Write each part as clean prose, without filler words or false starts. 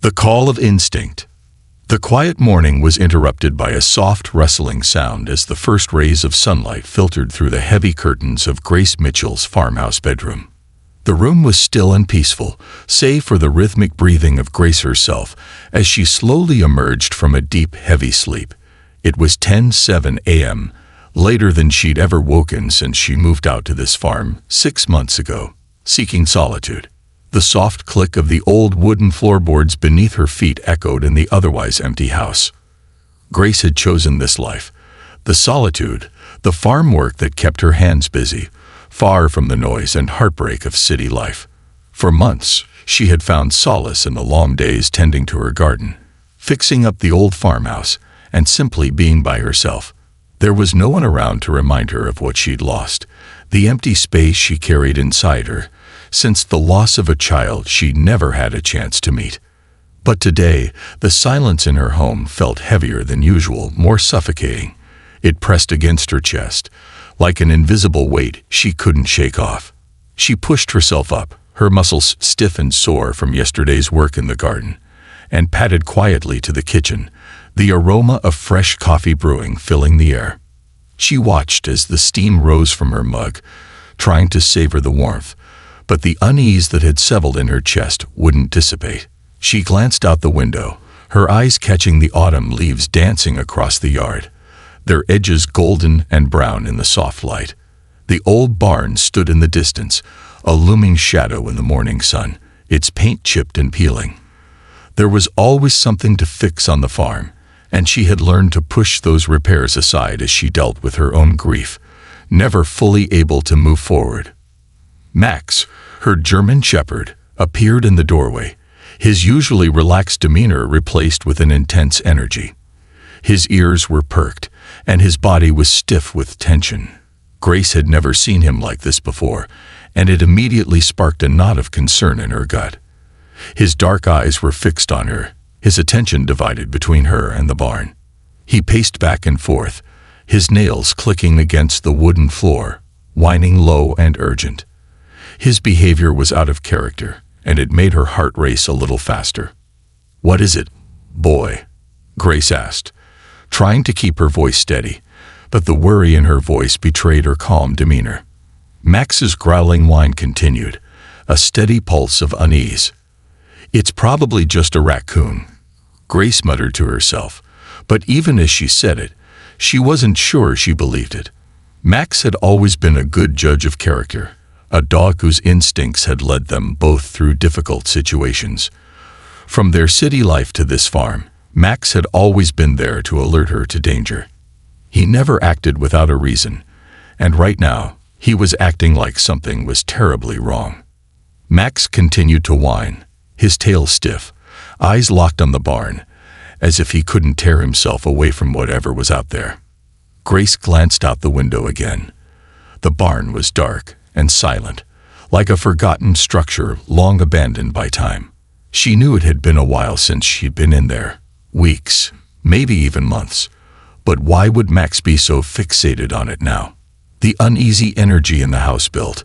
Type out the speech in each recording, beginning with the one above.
The call of instinct. The quiet morning was interrupted by a soft rustling sound as the first rays of sunlight filtered through the heavy curtains of Grace Mitchell's farmhouse bedroom. The room was still and peaceful, save for the rhythmic breathing of Grace herself as she slowly emerged from a deep, heavy sleep. It was 10:07 a.m., later than she'd ever woken since she moved out to this farm 6 months ago, seeking solitude. The soft click of the old wooden floorboards beneath her feet echoed in the otherwise empty house. Grace had chosen this life, the solitude, the farm work that kept her hands busy, far from the noise and heartbreak of city life. For months, she had found solace in the long days tending to her garden, fixing up the old farmhouse, and simply being by herself. There was no one around to remind her of what she'd lost, the empty space she carried inside her, since the loss of a child she'd never had a chance to meet. But today, the silence in her home felt heavier than usual, more suffocating. It pressed against her chest, like an invisible weight she couldn't shake off. She pushed herself up, her muscles stiff and sore from yesterday's work in the garden, and padded quietly to the kitchen, the aroma of fresh coffee brewing filling the air. She watched as the steam rose from her mug, trying to savor the warmth, but the unease that had settled in her chest wouldn't dissipate. She glanced out the window, her eyes catching the autumn leaves dancing across the yard, their edges golden and brown in the soft light. The old barn stood in the distance, a looming shadow in the morning sun, its paint chipped and peeling. There was always something to fix on the farm, and she had learned to push those repairs aside as she dealt with her own grief, never fully able to move forward. Max, her German shepherd, appeared in the doorway, his usually relaxed demeanor replaced with an intense energy. His ears were perked, and his body was stiff with tension. Grace had never seen him like this before, and it immediately sparked a knot of concern in her gut. His dark eyes were fixed on her, his attention divided between her and the barn. He paced back and forth, his nails clicking against the wooden floor, whining low and urgent. His behavior was out of character, and it made her heart race a little faster. "What is it, boy?" Grace asked, trying to keep her voice steady, but the worry in her voice betrayed her calm demeanor. Max's growling whine continued, a steady pulse of unease. "It's probably just a raccoon," Grace muttered to herself, but even as she said it, she wasn't sure she believed it. Max had always been a good judge of character, a dog whose instincts had led them both through difficult situations. From their city life to this farm, Max had always been there to alert her to danger. He never acted without a reason, and right now, he was acting like something was terribly wrong. Max continued to whine, his tail stiff, eyes locked on the barn, as if he couldn't tear himself away from whatever was out there. Grace glanced out the window again. The barn was dark and silent, like a forgotten structure long abandoned by time. She knew it had been a while since she'd been in there, weeks, maybe even months. But why would Max be so fixated on it now? The uneasy energy in the house built.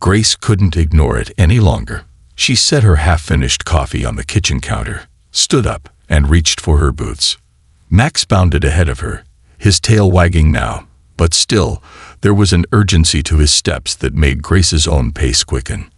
Grace couldn't ignore it any longer. She set her half-finished coffee on the kitchen counter, stood up, and reached for her boots. Max bounded ahead of her, his tail wagging now, but still, there was an urgency to his steps that made Grace's own pace quicken.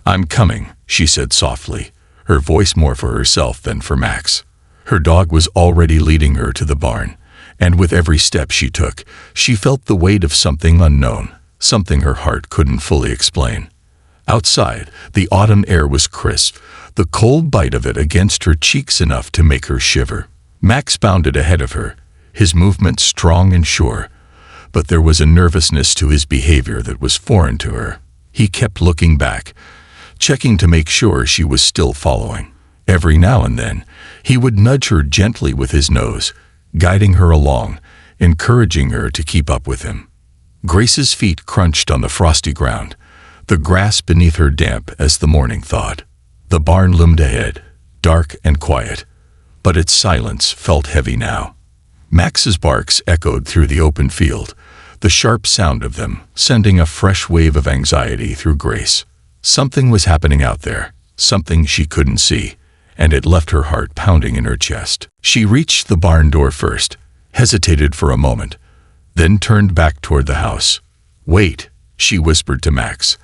"I'm coming," she said softly, her voice more for herself than for Max. Her dog was already leading her to the barn, and with every step she took, she felt the weight of something unknown, something her heart couldn't fully explain. Outside, the autumn air was crisp, the cold bite of it against her cheeks enough to make her shiver. Max bounded ahead of her, his movements strong and sure, but there was a nervousness to his behavior that was foreign to her. He kept looking back, checking to make sure she was still following. Every now and then, he would nudge her gently with his nose, guiding her along, encouraging her to keep up with him. Grace's feet crunched on the frosty ground, the grass beneath her damp as the morning thawed. The barn loomed ahead, dark and quiet, but its silence felt heavy now. Max's barks echoed through the open field, the sharp sound of them sending a fresh wave of anxiety through Grace. Something was happening out there, something she couldn't see, and it left her heart pounding in her chest. She reached the barn door first, hesitated for a moment, then turned back toward the house. "Wait," she whispered to Max.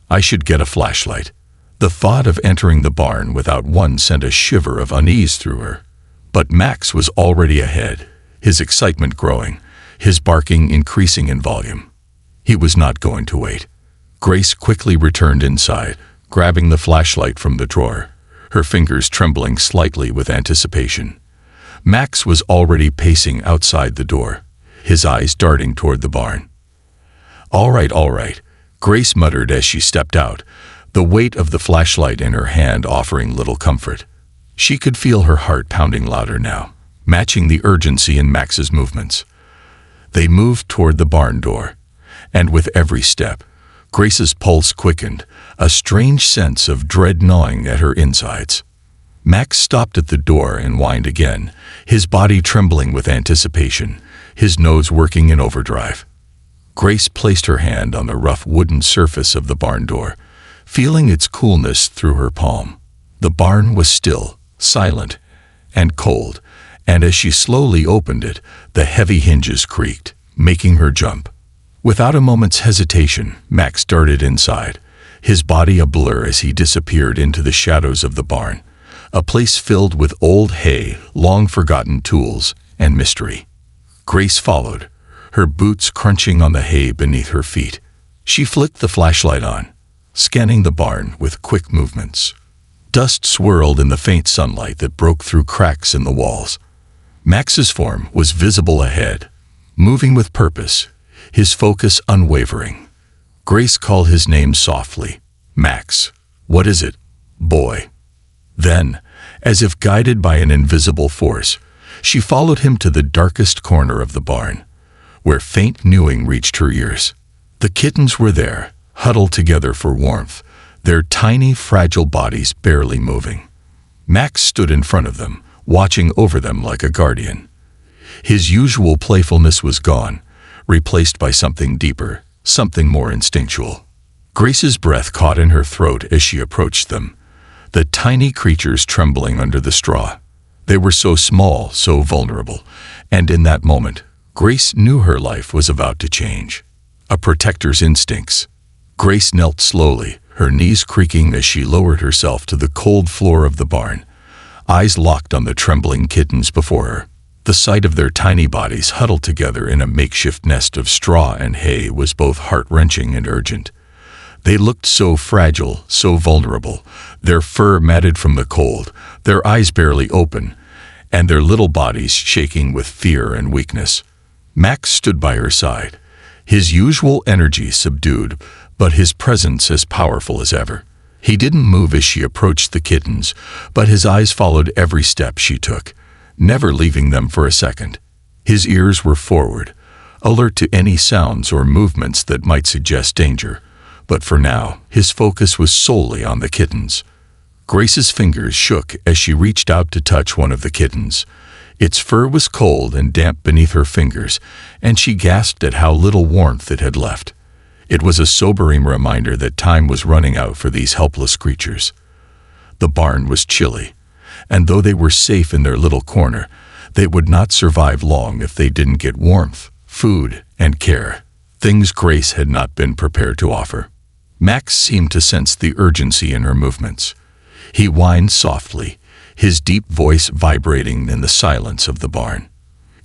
"I should get a flashlight." The thought of entering the barn without one sent a shiver of unease through her. But Max was already ahead, his excitement growing, his barking increasing in volume. He was not going to wait. Grace quickly returned inside, grabbing the flashlight from the drawer, her fingers trembling slightly with anticipation. Max was already pacing outside the door, his eyes darting toward the barn. All right," Grace muttered as she stepped out, the weight of the flashlight in her hand offering little comfort. She could feel her heart pounding louder now, matching the urgency in Max's movements. They moved toward the barn door, and with every step, Grace's pulse quickened, a strange sense of dread gnawing at her insides. Max stopped at the door and whined again, his body trembling with anticipation, his nose working in overdrive. Grace placed her hand on the rough wooden surface of the barn door, feeling its coolness through her palm. The barn was still, silent, and cold, and as she slowly opened it, the heavy hinges creaked, making her jump. Without a moment's hesitation, Max darted inside, his body a blur as he disappeared into the shadows of the barn, a place filled with old hay, long-forgotten tools, and mystery. Grace followed, her boots crunching on the hay beneath her feet. She flicked the flashlight on, scanning the barn with quick movements. Dust swirled in the faint sunlight that broke through cracks in the walls. Max's form was visible ahead, moving with purpose, his focus unwavering. Grace called his name softly. "Max, what is it, boy?" Then, as if guided by an invisible force, she followed him to the darkest corner of the barn, where faint mewing reached her ears. The kittens were there, huddled together for warmth, their tiny, fragile bodies barely moving. Max stood in front of them, watching over them like a guardian. His usual playfulness was gone, replaced by something deeper, something more instinctual. Grace's breath caught in her throat as she approached them, the tiny creatures trembling under the straw. They were so small, so vulnerable, and in that moment, Grace knew her life was about to change. A protector's instincts. Grace knelt slowly, her knees creaking as she lowered herself to the cold floor of the barn, eyes locked on the trembling kittens before her. The sight of their tiny bodies huddled together in a makeshift nest of straw and hay was both heart-wrenching and urgent. They looked so fragile, so vulnerable, their fur matted from the cold, their eyes barely open, and their little bodies shaking with fear and weakness. Max stood by her side, his usual energy subdued, but his presence as powerful as ever. He didn't move as she approached the kittens, but his eyes followed every step she took, never leaving them for a second. His ears were forward, alert to any sounds or movements that might suggest danger, but for now, his focus was solely on the kittens. Grace's fingers shook as she reached out to touch one of the kittens. Its fur was cold and damp beneath her fingers, and she gasped at how little warmth it had left. It was a sobering reminder that time was running out for these helpless creatures. The barn was chilly, and though they were safe in their little corner, they would not survive long if they didn't get warmth, food, and care, things Grace had not been prepared to offer. Max seemed to sense the urgency in her movements. He whined softly, his deep voice vibrating in the silence of the barn.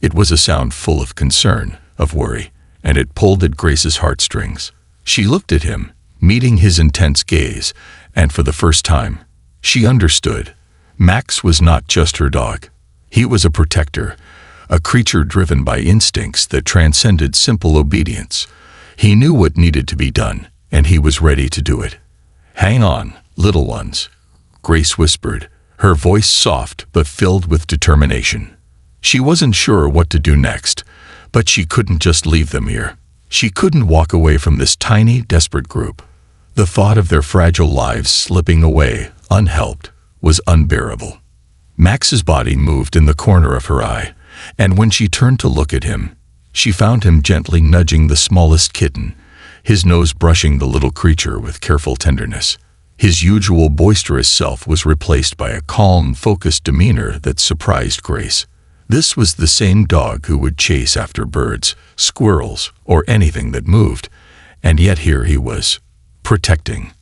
It was a sound full of concern, of worry, and it pulled at Grace's heartstrings. She looked at him, meeting his intense gaze, and for the first time, she understood. Max was not just her dog. He was a protector, a creature driven by instincts that transcended simple obedience. He knew what needed to be done, and he was ready to do it. "Hang on, little ones," Grace whispered, her voice soft but filled with determination. She wasn't sure what to do next, but she couldn't just leave them here. She couldn't walk away from this tiny, desperate group. The thought of their fragile lives slipping away, unhelped, was unbearable. Max's body moved in the corner of her eye, and when she turned to look at him, she found him gently nudging the smallest kitten, his nose brushing the little creature with careful tenderness. His usual boisterous self was replaced by a calm, focused demeanor that surprised Grace. This was the same dog who would chase after birds, squirrels, or anything that moved, and yet here he was, protecting,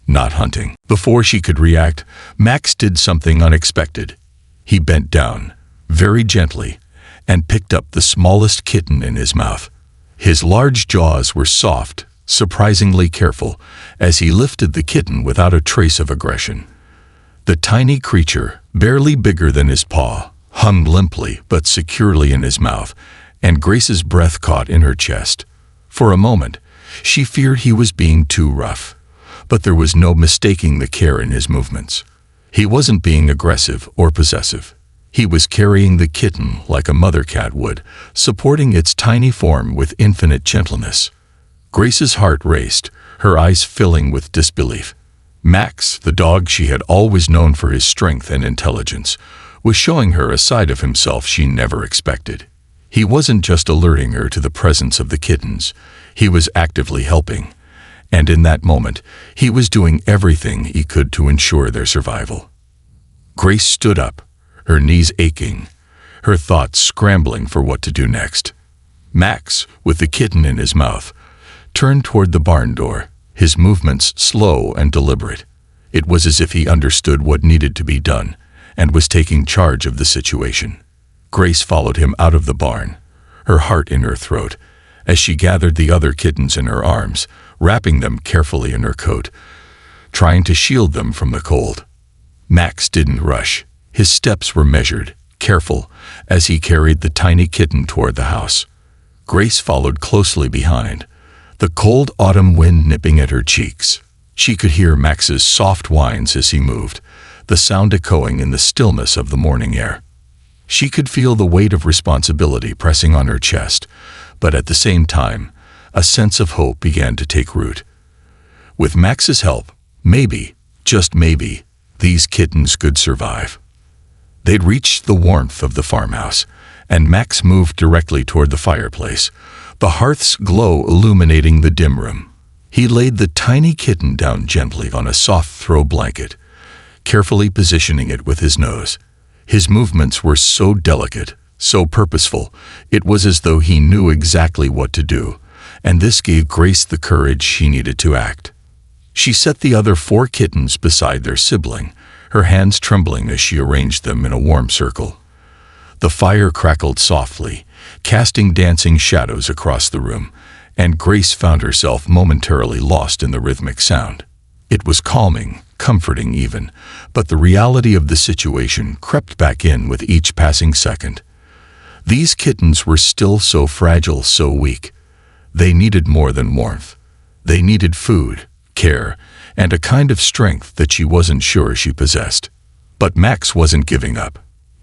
not hunting. Before she could react, Max did something unexpected. He bent down, very gently, and picked up the smallest kitten in his mouth. His large jaws were soft, surprisingly careful, as he lifted the kitten without a trace of aggression. The tiny creature, barely bigger than his paw, hung limply but securely in his mouth, and Grace's breath caught in her chest. For a moment, she feared he was being too rough, but there was no mistaking the care in his movements. He wasn't being aggressive or possessive. He was carrying the kitten like a mother cat would, supporting its tiny form with infinite gentleness. Grace's heart raced, her eyes filling with disbelief. Max, the dog she had always known for his strength and intelligence, was showing her a side of himself she never expected. He wasn't just alerting her to the presence of the kittens, he was actively helping. And in that moment, he was doing everything he could to ensure their survival. Grace stood up, her knees aching, her thoughts scrambling for what to do next. Max, with the kitten in his mouth, turned toward the barn door, his movements slow and deliberate. It was as if he understood what needed to be done and was taking charge of the situation. Grace followed him out of the barn, her heart in her throat, as she gathered the other kittens in her arms, wrapping them carefully in her coat, trying to shield them from the cold. Max didn't rush. His steps were measured, careful, as he carried the tiny kitten toward the house. Grace followed closely behind, the cold autumn wind nipping at her cheeks. She could hear Max's soft whines as he moved, the sound echoing in the stillness of the morning air. She could feel the weight of responsibility pressing on her chest, but at the same time, a sense of hope began to take root. With Max's help, maybe, just maybe, these kittens could survive. They'd reached the warmth of the farmhouse, and Max moved directly toward the fireplace, the hearth's glow illuminating the dim room. He laid the tiny kitten down gently on a soft throw blanket, carefully positioning it with his nose. His movements were so delicate, so purposeful, it was as though he knew exactly what to do, and this gave Grace the courage she needed to act. She set the other 4 kittens beside their sibling, her hands trembling as she arranged them in a warm circle. The fire crackled softly, casting dancing shadows across the room, and Grace found herself momentarily lost in the rhythmic sound. It was calming, comforting even, but the reality of the situation crept back in with each passing second. These kittens were still so fragile, so weak. They needed more than warmth. They needed food, care, and a kind of strength that she wasn't sure she possessed. But Max wasn't giving up.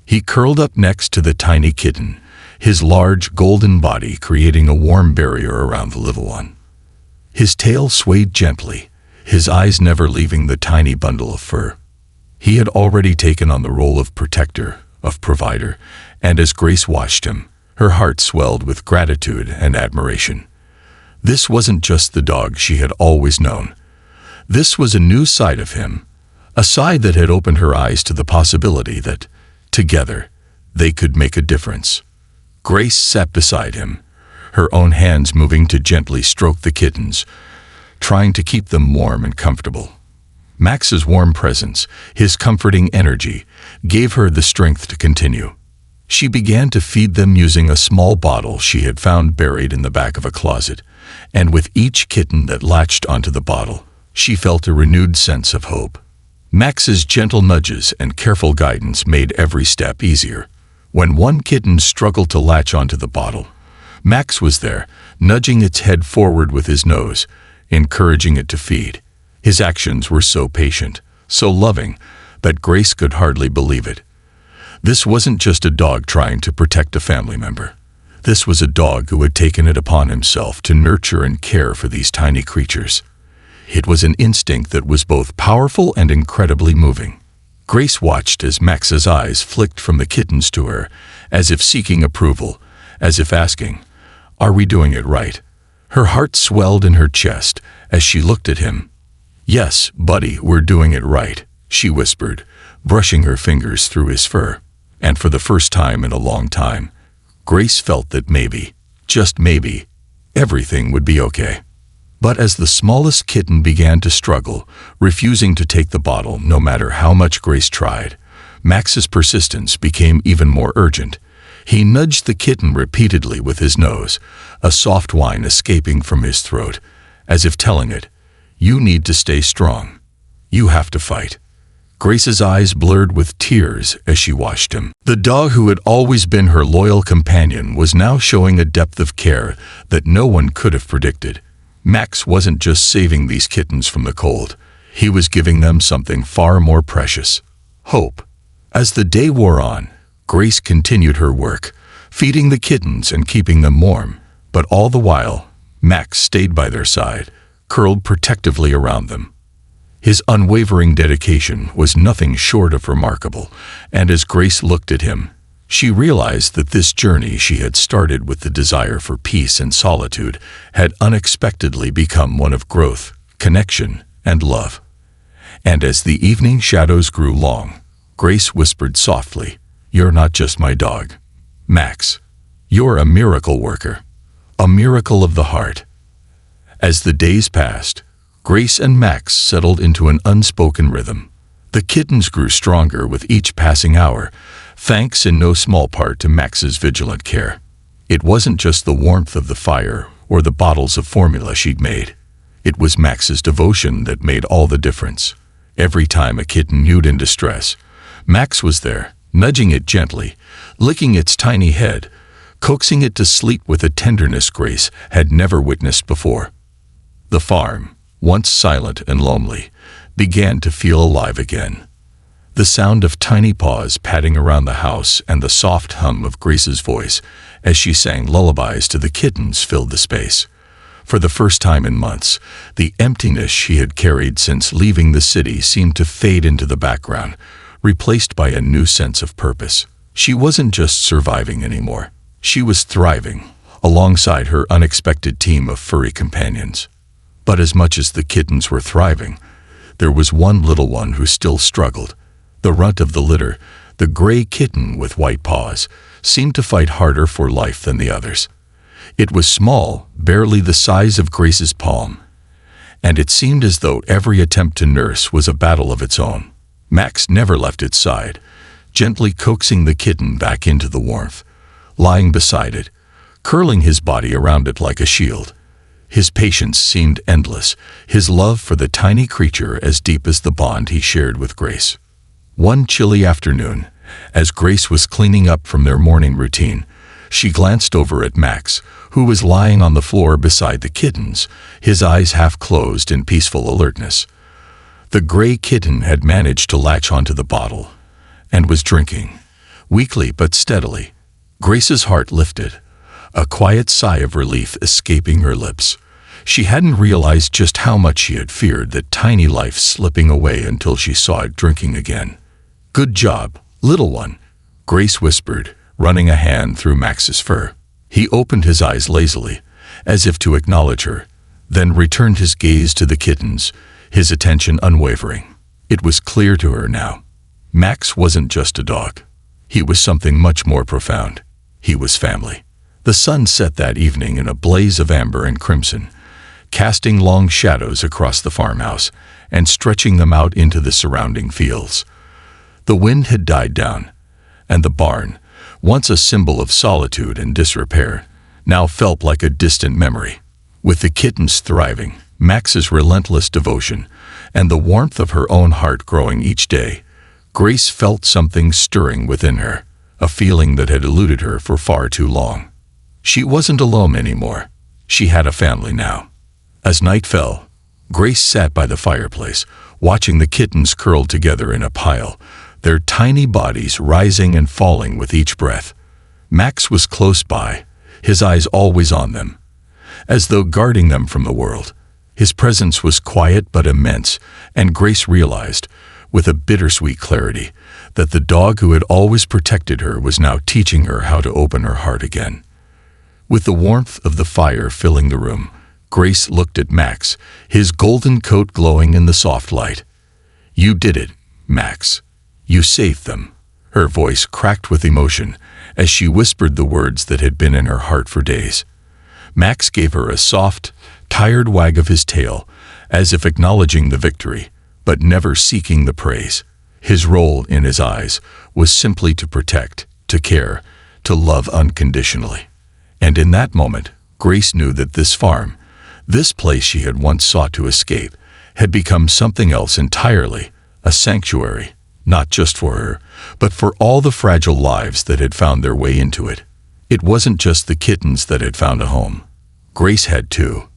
He curled up next to the tiny kitten, his large golden body creating a warm barrier around the little one. His tail swayed gently, his eyes never leaving the tiny bundle of fur. He had already taken on the role of protector, of provider, and as Grace watched him, her heart swelled with gratitude and admiration. This wasn't just the dog she had always known. This was a new side of him, a side that had opened her eyes to the possibility that, together, they could make a difference. Grace sat beside him, her own hands moving to gently stroke the kittens, trying to keep them warm and comfortable. Max's warm presence, his comforting energy, gave her the strength to continue. She began to feed them using a small bottle she had found buried in the back of a closet, and with each kitten that latched onto the bottle, she felt a renewed sense of hope. Max's gentle nudges and careful guidance made every step easier. When one kitten struggled to latch onto the bottle, Max was there, nudging its head forward with his nose, encouraging it to feed. His actions were so patient, so loving, that Grace could hardly believe it. This wasn't just a dog trying to protect a family member. This was a dog who had taken it upon himself to nurture and care for these tiny creatures. It was an instinct that was both powerful and incredibly moving. Grace watched as Max's eyes flicked from the kittens to her, as if seeking approval, as if asking, "Are we doing it right?" Her heart swelled in her chest as she looked at him. "Yes, buddy, we're doing it right," she whispered, brushing her fingers through his fur. And for the first time in a long time, Grace felt that maybe, just maybe, everything would be okay. But as the smallest kitten began to struggle, refusing to take the bottle no matter how much Grace tried, Max's persistence became even more urgent. He nudged the kitten repeatedly with his nose, a soft whine escaping from his throat, as if telling it, "You need to stay strong. You have to fight." Grace's eyes blurred with tears as she watched him. The dog who had always been her loyal companion was now showing a depth of care that no one could have predicted. Max wasn't just saving these kittens from the cold. He was giving them something far more precious: hope. As the day wore on, Grace continued her work, feeding the kittens and keeping them warm. But all the while, Max stayed by their side, curled protectively around them. His unwavering dedication was nothing short of remarkable, and as Grace looked at him, she realized that this journey she had started with the desire for peace and solitude had unexpectedly become one of growth, connection, and love. And as the evening shadows grew long, Grace whispered softly, "You're not just my dog, Max. You're a miracle worker, a miracle of the heart." As the days passed, Grace and Max settled into an unspoken rhythm. The kittens grew stronger with each passing hour, thanks in no small part to Max's vigilant care. It wasn't just the warmth of the fire or the bottles of formula she'd made. It was Max's devotion that made all the difference. Every time a kitten mewed in distress, Max was there, nudging it gently, licking its tiny head, coaxing it to sleep with a tenderness Grace had never witnessed before. The farm, once silent and lonely, began to feel alive again. The sound of tiny paws patting around the house and the soft hum of Grace's voice as she sang lullabies to the kittens filled the space. For the first time in months, the emptiness she had carried since leaving the city seemed to fade into the background, replaced by a new sense of purpose. She wasn't just surviving anymore. She was thriving, alongside her unexpected team of furry companions. But as much as the kittens were thriving, there was one little one who still struggled. The runt of the litter, the gray kitten with white paws, seemed to fight harder for life than the others. It was small, barely the size of Grace's palm, and it seemed as though every attempt to nurse was a battle of its own. Max never left its side, gently coaxing the kitten back into the warmth, lying beside it, curling his body around it like a shield. His patience seemed endless, his love for the tiny creature as deep as the bond he shared with Grace. One chilly afternoon, as Grace was cleaning up from their morning routine, she glanced over at Max, who was lying on the floor beside the kittens, his eyes half closed in peaceful alertness. The gray kitten had managed to latch onto the bottle and was drinking, weakly but steadily. Grace's heart lifted, a quiet sigh of relief escaping her lips. She hadn't realized just how much she had feared that tiny life slipping away until she saw it drinking again. "Good job, little one," Grace whispered, running a hand through Max's fur. He opened his eyes lazily, as if to acknowledge her, then returned his gaze to the kittens, his attention unwavering. It was clear to her now. Max wasn't just a dog. He was something much more profound. He was family. The sun set that evening in a blaze of amber and crimson, casting long shadows across the farmhouse and stretching them out into the surrounding fields. The wind had died down, and the barn, once a symbol of solitude and disrepair, now felt like a distant memory. With the kittens thriving, Max's relentless devotion, and the warmth of her own heart growing each day, Grace felt something stirring within her, a feeling that had eluded her for far too long. She wasn't alone anymore. She had a family now. As night fell, Grace sat by the fireplace, watching the kittens curled together in a pile, their tiny bodies rising and falling with each breath. Max was close by, his eyes always on them, as though guarding them from the world. His presence was quiet but immense, and Grace realized, with a bittersweet clarity, that the dog who had always protected her was now teaching her how to open her heart again. With the warmth of the fire filling the room, Grace looked at Max, his golden coat glowing in the soft light. "You did it, Max. You saved them." Her voice cracked with emotion as she whispered the words that had been in her heart for days. Max gave her a soft, tired wag of his tail, as if acknowledging the victory, but never seeking the praise. His role in his eyes was simply to protect, to care, to love unconditionally. And in that moment, Grace knew that this farm, this place she had once sought to escape, had become something else entirely, a sanctuary, not just for her, but for all the fragile lives that had found their way into it. It wasn't just the kittens that had found a home. Grace had too.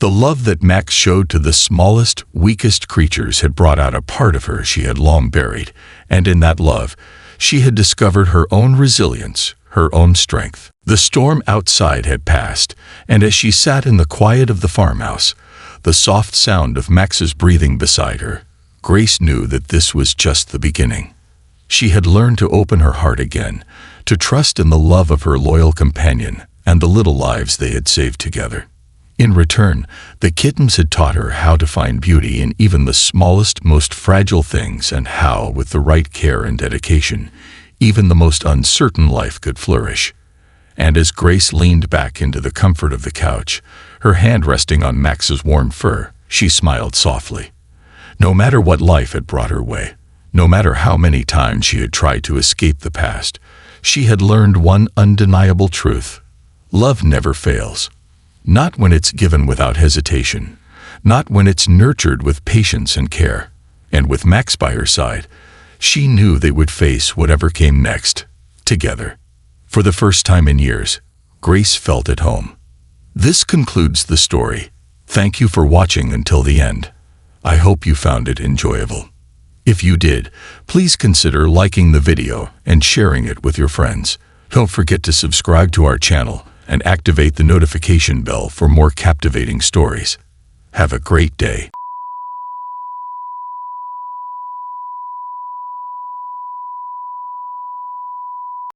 The love that Max showed to the smallest, weakest creatures had brought out a part of her she had long buried, and in that love, she had discovered her own resilience, her own strength. The storm outside had passed, and as she sat in the quiet of the farmhouse, the soft sound of Max's breathing beside her, Grace knew that this was just the beginning. She had learned to open her heart again, to trust in the love of her loyal companion and the little lives they had saved together. In return, the kittens had taught her how to find beauty in even the smallest, most fragile things, and how, with the right care and dedication, even the most uncertain life could flourish. And as Grace leaned back into the comfort of the couch, her hand resting on Max's warm fur, she smiled softly. No matter what life had brought her way, no matter how many times she had tried to escape the past, she had learned one undeniable truth. Love never fails. Not when it's given without hesitation, not when it's nurtured with patience and care. And with Max by her side, she knew they would face whatever came next, together. For the first time in years, Grace felt at home. This concludes the story. Thank you for watching until the end. I hope you found it enjoyable. If you did, please consider liking the video and sharing it with your friends. Don't forget to subscribe to our channel and activate the notification bell for more captivating stories. Have a great day.